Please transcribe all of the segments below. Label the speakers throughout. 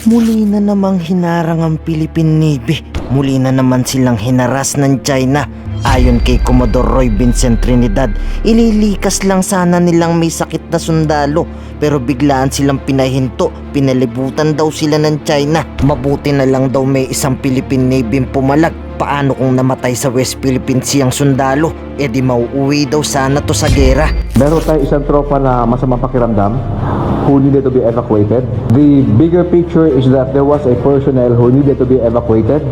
Speaker 1: Muli na namang hinarang ang Philippine Navy. Muli na naman silang hinaras ng China. Ayon kay Commodore Roy Vincent Trinidad, ililikas lang sana nilang may sakit na sundalo, pero biglaan silang pinahinto. Pinalibutan daw sila ng China. Mabuti na lang daw may isang Philippine Navy pumalag. Paano kung namatay sa West Philippine Sea ang sundalo? E di mauuwi daw sana to sa Gyera.
Speaker 2: Meron tayong isang tropa na masamang pakiramdam who needed to be evacuated. The bigger picture is that there was a personnel who needed to be evacuated.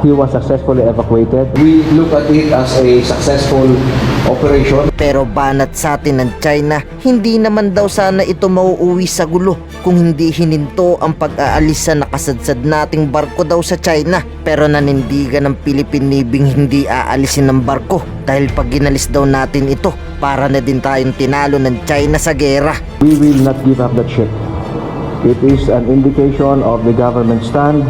Speaker 2: He was successfully evacuated. We look at it as a successful operation.
Speaker 1: Pero banat sa atin ng China, hindi naman daw sana ito mauuwi sa gulo kung hindi hininto ang pag-aalis sa nakasadsad nating barko daw sa China. Pero nanindigan ng Philippine Navy hindi aalisin ng barko dahil pag ginalis daw natin ito, para na din tayong tinalo ng China sa gera.
Speaker 2: We will not give up that ship. It is an indication of the government stand.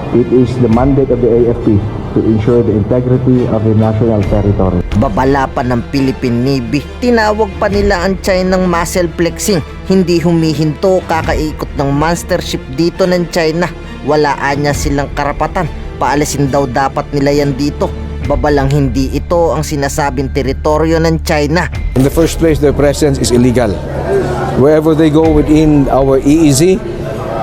Speaker 2: It is the mandate of the AFP to ensure the integrity of the national territory.
Speaker 1: Babala pa ng Philippine Navy, tinawag pa nila ang China ng muscle flexing. Hindi humihinto kakaikot ng monster ship dito ng China. Walaan niya silang karapatan. Paalisin daw dapat nila yan dito. Babalang hindi ito ang sinasabing teritoryo ng China.
Speaker 2: In the first place, their presence is illegal. Wherever they go within our EEZ,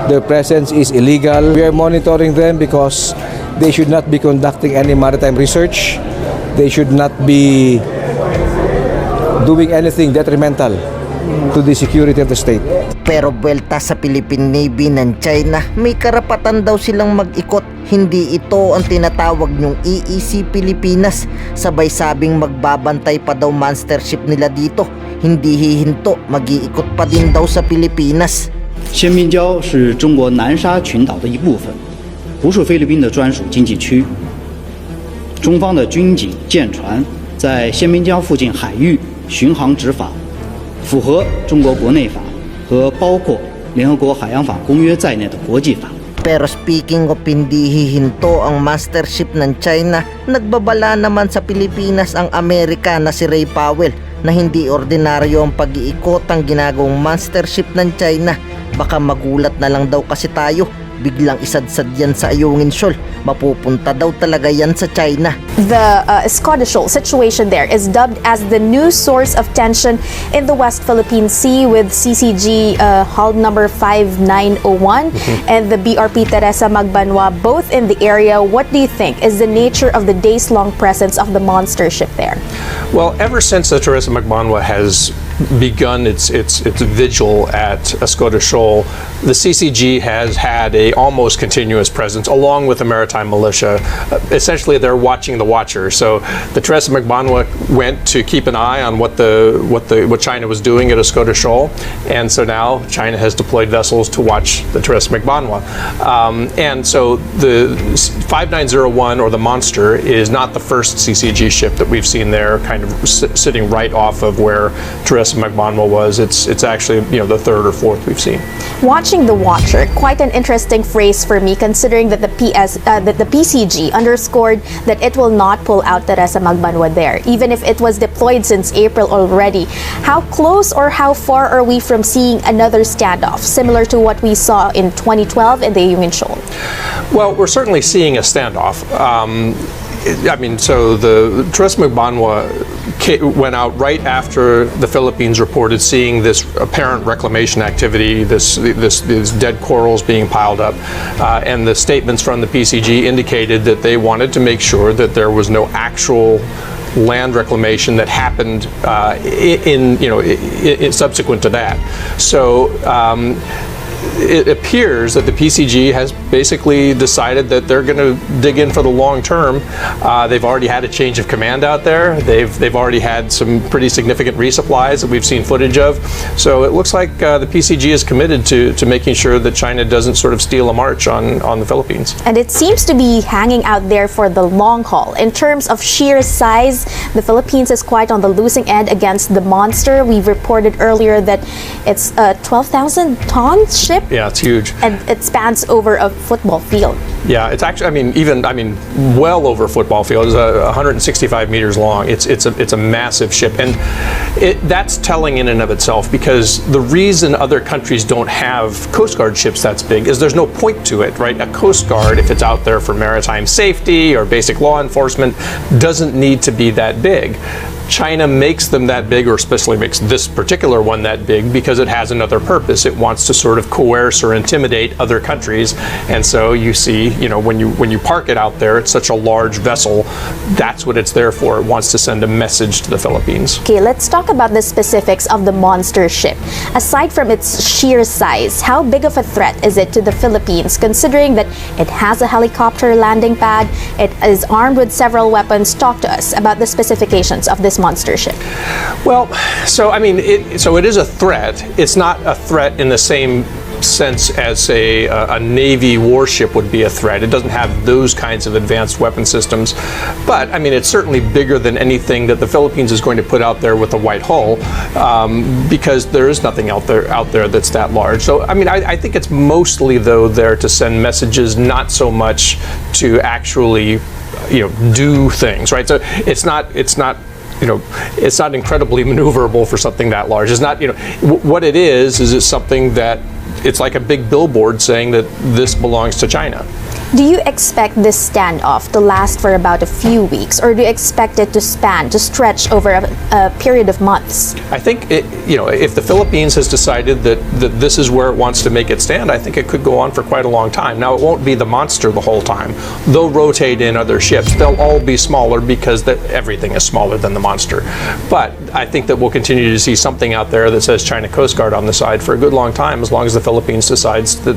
Speaker 2: their presence is illegal. We are monitoring them because they should not be conducting any maritime research. They should not be doing anything detrimental to the security of the state.
Speaker 1: Pero buwelta sa Philippine Navy ng China, may karapatan daw silang mag-ikot. Hindi ito ang tinatawag nyong EEC Pilipinas. Sabay sabing magbabantay pa daw monster ship nila dito. Hindi hihinto, mag-iikot pa din daw sa Pilipinas.
Speaker 3: 仙宾礁是中国南沙群岛的一部分，不是菲律宾的专属经济区。中方的军警舰船在仙宾礁附近海域巡航执法，符合中国国内法和包括联合国海洋法公约在内的国际法。
Speaker 1: Pero speaking of hindi hihinto ang master ship ng China, nagbabala naman sa Pilipinas ang Amerika na si Ray Powell na hindi ordinaryo ang pag-iikot ang ginagawang monster ship ng China. Baka magulat na lang daw kasi tayo, biglang isadsad yan sa ayungin Shoal. Mapupunta daw talaga yan sa China.
Speaker 4: The Escoda Shoal situation there is dubbed as the new source of tension in the West Philippine Sea, with CCG hull number 5901 and the BRP Teresa Magbanwa both in the area. What do you think is the nature of the days-long presence of the monster ship there?
Speaker 5: Well, ever since the Teresa Magbanwa has begun its vigil at Escoda Shoal, the CCG has had a almost continuous presence along with the maritime militia. Essentially, they're watching the watcher. So the Teresa Magbanwa went to keep an eye on what China was doing at Escoda Shoal, and so now China has deployed vessels to watch the Teresa Magbanwa. And so the 5901, or the Monster, is not the first CCG ship that we've seen there, kind of sitting right off of where Teresa Magbanwa was. It's actually, you know, the third or fourth we've seen.
Speaker 4: Watching the watcher, quite an interesting phrase for me, considering that the PCG underscored that it will not pull out Teresa Magbanwa there, even if it was deployed since April already. How close or how far are we from seeing another standoff, similar to what we saw in 2012 in the Ayungin Shoal?
Speaker 5: Well, we're certainly seeing a standoff. I mean, so the Teresa Magbanwa went out right after the Philippines reported seeing this apparent reclamation activity, these dead corals being piled up, and the statements from the PCG indicated that they wanted to make sure that there was no actual land reclamation that happened subsequent to that. So it appears that the PCG has basically decided that they're going to dig in for the long term. They've already had a change of command out there. They've already had some pretty significant resupplies that we've seen footage of. So it looks like the PCG is committed to making sure that China doesn't sort of steal a march on the Philippines.
Speaker 4: And it seems to be hanging out there for the long haul. In terms of sheer size, the Philippines is quite on the losing end against the Monster. We've reported earlier that it's a 12,000-ton ship. ship.
Speaker 5: Yeah, it's huge.
Speaker 4: And it spans over a football field.
Speaker 5: Yeah, it's actually, well over a football field. It's 165 meters long. It's a massive ship, and that's telling in and of itself, because the reason other countries don't have Coast Guard ships that's big is there's no point to it, right? A Coast Guard, if it's out there for maritime safety or basic law enforcement, doesn't need to be that big. China makes them that big, or especially makes this particular one that big, because it has another purpose. It wants to sort of coerce or intimidate other countries. And so you see, when you park it out there, it's such a large vessel. That's what it's there for. It wants to send a message to the Philippines.
Speaker 4: Okay, let's talk about the specifics of the monster ship. Aside from its sheer size, how big of a threat is it to the Philippines, considering that it has a helicopter landing pad, it is armed with several weapons? Talk to us about the specifications of this monster ship.
Speaker 5: Well, so it is a threat. It's not a threat in the same sense as, say, a Navy warship would be a threat. It doesn't have those kinds of advanced weapon systems, but it's certainly bigger than anything that the Philippines is going to put out there with a white hull, because there is nothing out there that's that large. So I think it's mostly, though, there to send messages, not so much to actually do things, right? So it's not incredibly maneuverable for something that large. It's not, what it is it's something that, it's like a big billboard saying that this belongs to China.
Speaker 4: Do you expect this standoff to last for about a few weeks, or do you expect it to stretch over a period of months?
Speaker 5: I think if the Philippines has decided that this is where it wants to make it stand, I think it could go on for quite a long time. Now, it won't be the monster the whole time. They'll rotate in other ships. They'll all be smaller, because everything is smaller than the monster. But I think that we'll continue to see something out there that says China Coast Guard on the side for a good long time, as long as the Philippines decides that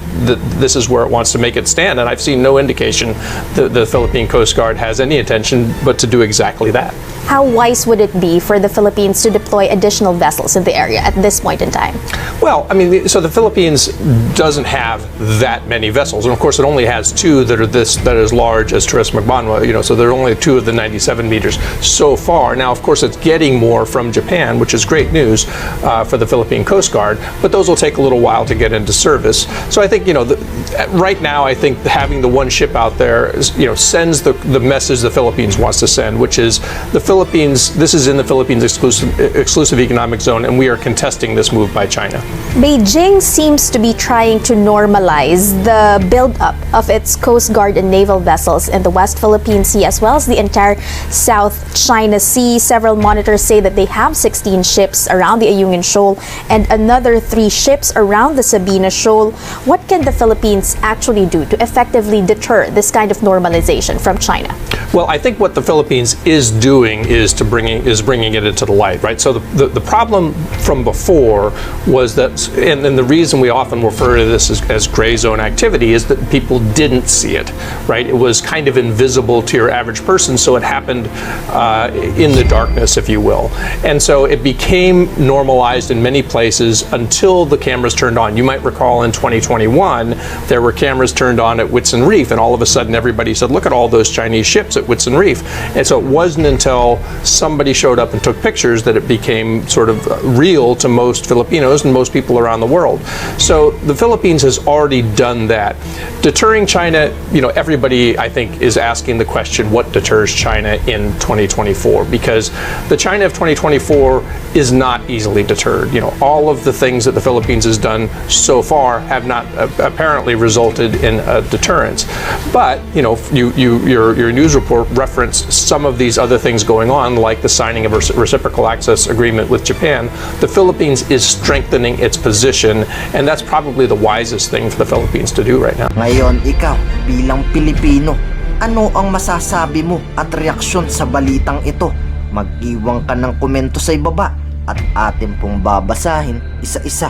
Speaker 5: this is where it wants to make it stand. And I've seen no indication that the Philippine Coast Guard has any intention but to do exactly that.
Speaker 4: How wise would it be for the Philippines to deploy additional vessels in the area at this point in time?
Speaker 5: Well, so the Philippines doesn't have that many vessels, and of course it only has two that are that as large as Torres Magbanwa. So there are only two of the 97 meters so far. Now, of course, it's getting more from Japan, which is great news for the Philippine Coast Guard, but those will take a little while to get into service. So I think right now, I think having the one ship out there sends the message the Philippines wants to send, which is this is in the Philippines exclusive economic zone, and we are contesting this move by China.
Speaker 4: Beijing seems to be trying to normalize the buildup of its Coast Guard and naval vessels in the West Philippine Sea, as well as the entire South China Sea. Several monitors say that they have 16 ships around the Ayungin Shoal and another 3 ships around the Sabina Shoal. What can the Philippines actually do to effectively deter this kind of normalization from China?
Speaker 5: Well, I think what the Philippines is doing is bringing it into the light, right? So the problem from before was that, and the reason we often refer to this as gray zone activity, is that people didn't see it, right? It was kind of invisible to your average person, so it happened in the darkness, if you will. And so it became normalized in many places until the cameras turned on. You might recall in 2021, there were cameras turned on at Whitsun Reef, and all of a sudden everybody said, look at all those Chinese ships at Whitsun Reef. And so it wasn't until somebody showed up and took pictures that it became sort of real to most Filipinos and most people around the world. So the Philippines has already done that. Deterring China, everybody, I think, is asking the question, what deters China in 2024? Because the China of 2024 is not easily deterred. All of the things that the Philippines has done so far have not apparently resulted in a deterrence. But, your news report referenced some of these other things going on, like the signing of a reciprocal access agreement with Japan. The Philippines is strengthening its position, and that's probably the wisest thing for the Philippines to do right now.
Speaker 1: Ngayon, ikaw, bilang Pilipino, ano ang masasabi mo at reaksyon sa balitang ito? Mag-iwan ka ng komento sa ibaba at atin pong babasahin isa-isa.